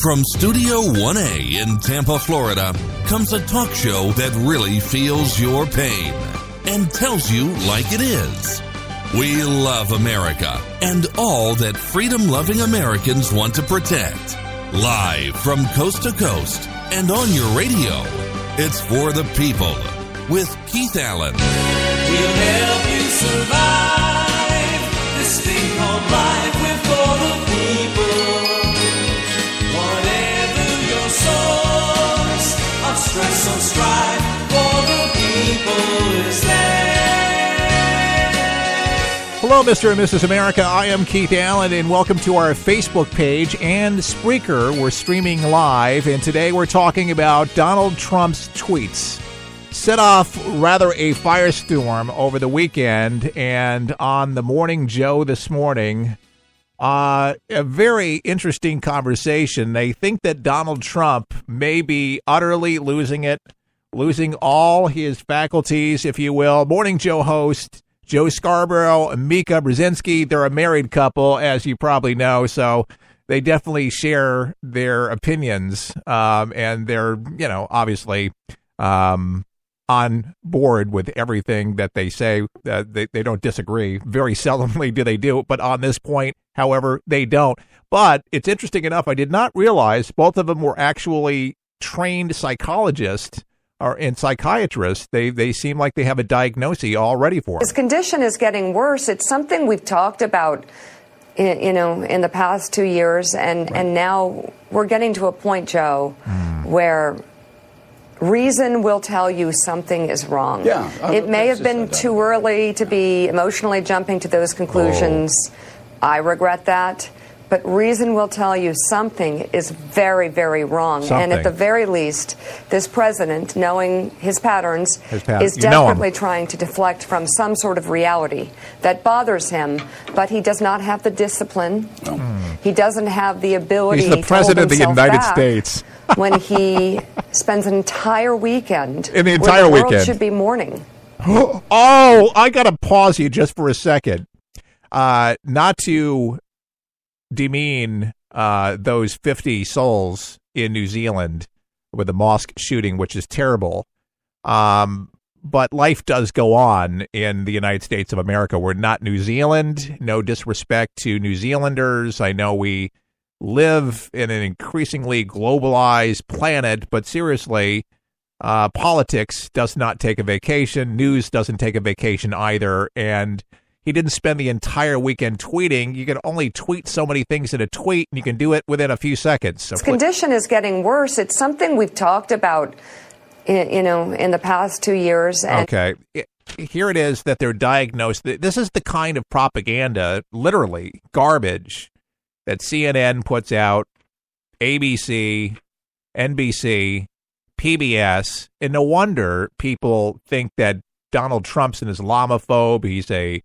From Studio 1A in Tampa, Florida, comes a talk show that really feels your pain and tells you like it is. We love America and all that freedom-loving Americans want to protect. Live from coast to coast and on your radio, it's For the People with Keith Allen. We'll help you survive this thing called life. We're for the people. Whatever your source of stress or strife, for the people is there. Hello, Mr. and Mrs. America. I am Keith Allen, and welcome to our Facebook page and Spreaker. We're streaming live, and today we're talking about Donald Trump's tweets. Set off rather a firestorm over the weekend, and on the Morning Joe this morning, a very interesting conversation. They think that Donald Trump may be utterly losing it, losing all his faculties, if you will. Morning Joe host Joe Scarborough and Mika Brzezinski, they're a married couple, as you probably know, so they definitely share their opinions, and they're, obviously on board with everything that they say. They don't disagree. Very seldomly do they do, but on this point, however, they don't. But it's interesting enough, I did not realize both of them were actually trained psychologists and psychiatrists. They seem like they have a diagnosis all ready for him. His condition is getting worse. It's something we've talked about, in the past 2 years, and now we're getting to a point, Joe, where reason will tell you something is wrong. Yeah, it may have been too early to be emotionally jumping to those conclusions. I regret that. But reason will tell you something is very, very wrong. And at the very least, this president, knowing his patterns, is desperately trying to deflect from some sort of reality that bothers him, but he does not have the discipline. He doesn't have the ability He's the president of the United States. when he spends an entire weekend in the entire where the weekend world should be mourning. Oh, I got to pause you just for a second. Not to demean those 50 souls in New Zealand with the mosque shooting, which is terrible. But life does go on in the United States of America. We're not New Zealand. No disrespect to New Zealanders. I know we live in an increasingly globalized planet, but seriously, politics does not take a vacation. News doesn't take a vacation either. And he didn't spend the entire weekend tweeting. You can only tweet so many things in a tweet, and you can do it within a few seconds. So his condition is getting worse. It's something we've talked about, in the past 2 years. Okay. Here it is that they're diagnosed. This is the kind of propaganda, literally garbage, that CNN puts out, ABC, NBC, PBS, and no wonder people think that Donald Trump's an Islamophobe. He's a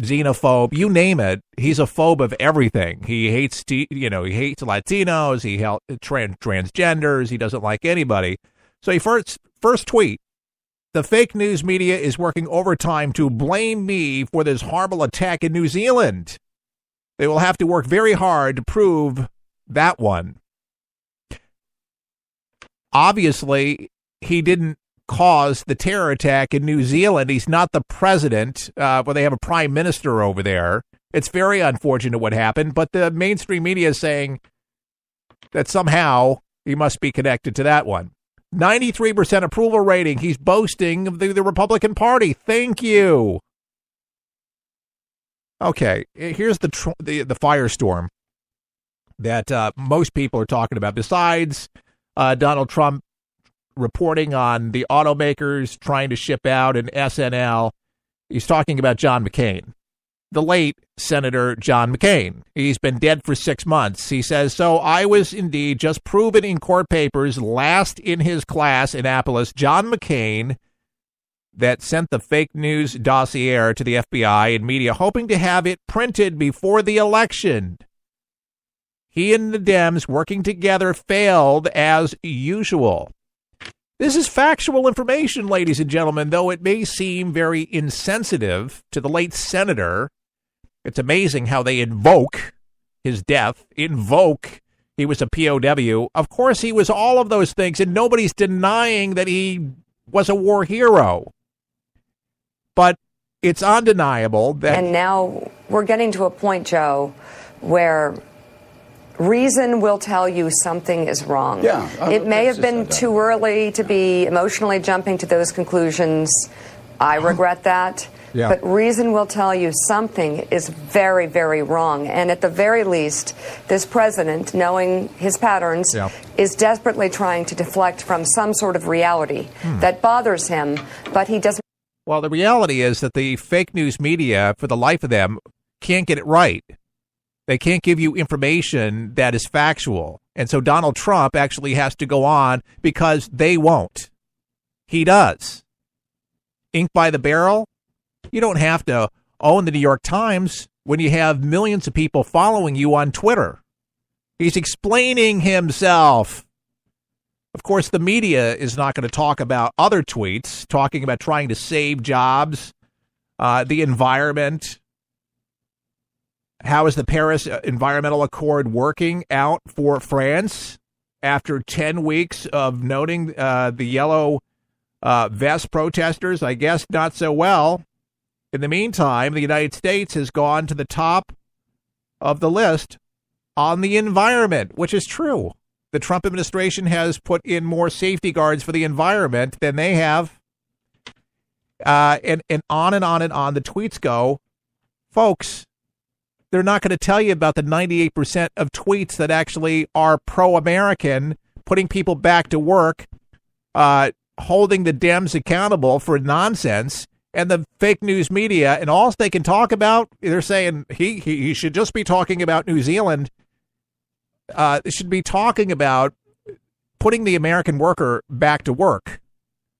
xenophobe, you name it. He's a phobe of everything. He hates, he hates Latinos. He hates transgenders. He doesn't like anybody. So he first tweet: the fake news media is working overtime to blame me for this horrible attack in New Zealand. They will have to work very hard to prove that one. Obviously, he didn't cause the terror attack in New Zealand. He's not the president, but they have a prime minister over there. It's very unfortunate what happened, but the mainstream media is saying that somehow he must be connected to that one. 93% approval rating. He's boasting of the Republican Party. Thank you. Okay, here's the firestorm that most people are talking about. Besides Donald Trump reporting on the automakers trying to ship out an SNL, he's talking about John McCain, the late Senator John McCain. He's been dead for 6 months. He says, so I was indeed just proven in court papers, last in his class, Annapolis, John McCain, that sent the fake news dossier to the FBI and media, hoping to have it printed before the election. He and the Dems working together failed as usual. This is factual information, ladies and gentlemen, though it may seem very insensitive to the late senator. It's amazing how they invoke his death, invoke he was a POW. Of course, he was all of those things, and nobody's denying that he was a war hero. But it's undeniable that... And now we're getting to a point, Joe, where reason will tell you something is wrong. Yeah, it may have been too early to be emotionally jumping to those conclusions. I regret that. Yeah. But reason will tell you something is very, very wrong. And at the very least, this president, knowing his patterns, is desperately trying to deflect from some sort of reality that bothers him, but he doesn't. Well, the reality is that the fake news media, for the life of them, can't get it right. They can't give you information that is factual. And so Donald Trump actually has to go on because they won't. He does. Ink by the barrel? You don't have to own the New York Times when you have millions of people following you on Twitter. He's explaining himself. Of course, the media is not going to talk about other tweets, talking about trying to save jobs, the environment. How is the Paris Environmental Accord working out for France after 10 weeks of noting the yellow vest protesters? I guess not so well. In the meantime, the United States has gone to the top of the list on the environment, which is true. The Trump administration has put in more safety guards for the environment than they have. And on and on and on the tweets go. Folks, they're not going to tell you about the 98% of tweets that actually are pro-American, putting people back to work, holding the Dems accountable for nonsense. And the fake news media, and all they can talk about, they're saying he should just be talking about New Zealand. They should be talking about putting the American worker back to work,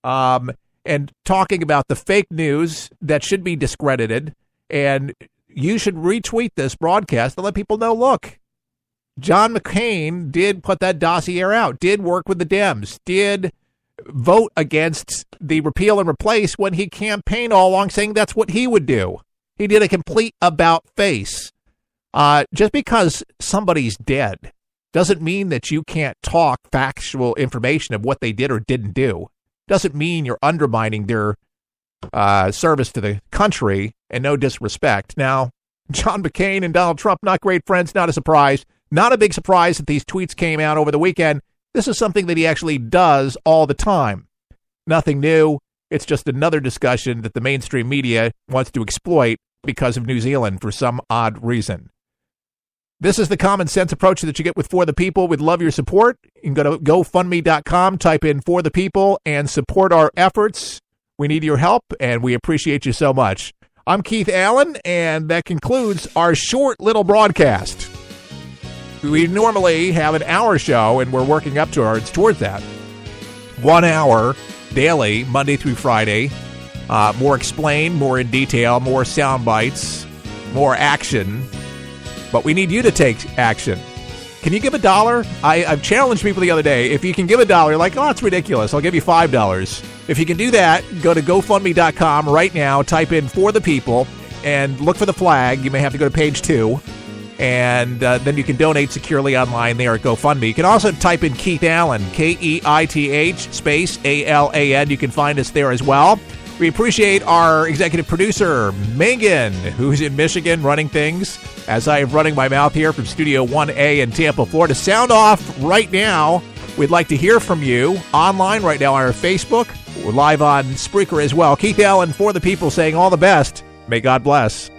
and talking about the fake news that should be discredited. And you should retweet this broadcast to let people know, look, John McCain did put that dossier out, did work with the Dems, did vote against the repeal and replace when he campaigned all along saying that's what he would do. He did a complete about face. Just because somebody's dead doesn't mean that you can't talk factual information of what they did or didn't do. Doesn't mean you're undermining their service to the country, and no disrespect. Now, John McCain and Donald Trump, not great friends, not a surprise. Not a big surprise that these tweets came out over the weekend. This is something that he actually does all the time. Nothing new. It's just another discussion that the mainstream media wants to exploit because of New Zealand for some odd reason. This is the common sense approach that you get with For the People. We'd love your support. You can go to GoFundMe.com, type in For the People, and support our efforts. We need your help, and we appreciate you so much. I'm Keith Allen, and that concludes our short little broadcast. We normally have an hour show, and we're working up towards that. 1 hour daily, Monday through Friday. More explained, more in detail, more sound bites, more action. But we need you to take action. Can you give $1? I've challenged people the other day. If you can give $1, like, oh, it's ridiculous. I'll give you $5. If you can do that, go to GoFundMe.com right now, type in For the People, and look for the flag. You may have to go to page 2. And then you can donate securely online there at GoFundMe. You can also type in Keith Allen, Keith space ALAN. You can find us there as well. We appreciate our executive producer, Megan, who's in Michigan running things, as I am running my mouth here from Studio 1A in Tampa, Florida. Sound off right now. We'd like to hear from you online right now on our Facebook. We're live on Spreaker as well. Keith Allen, For the People, saying all the best. May God bless.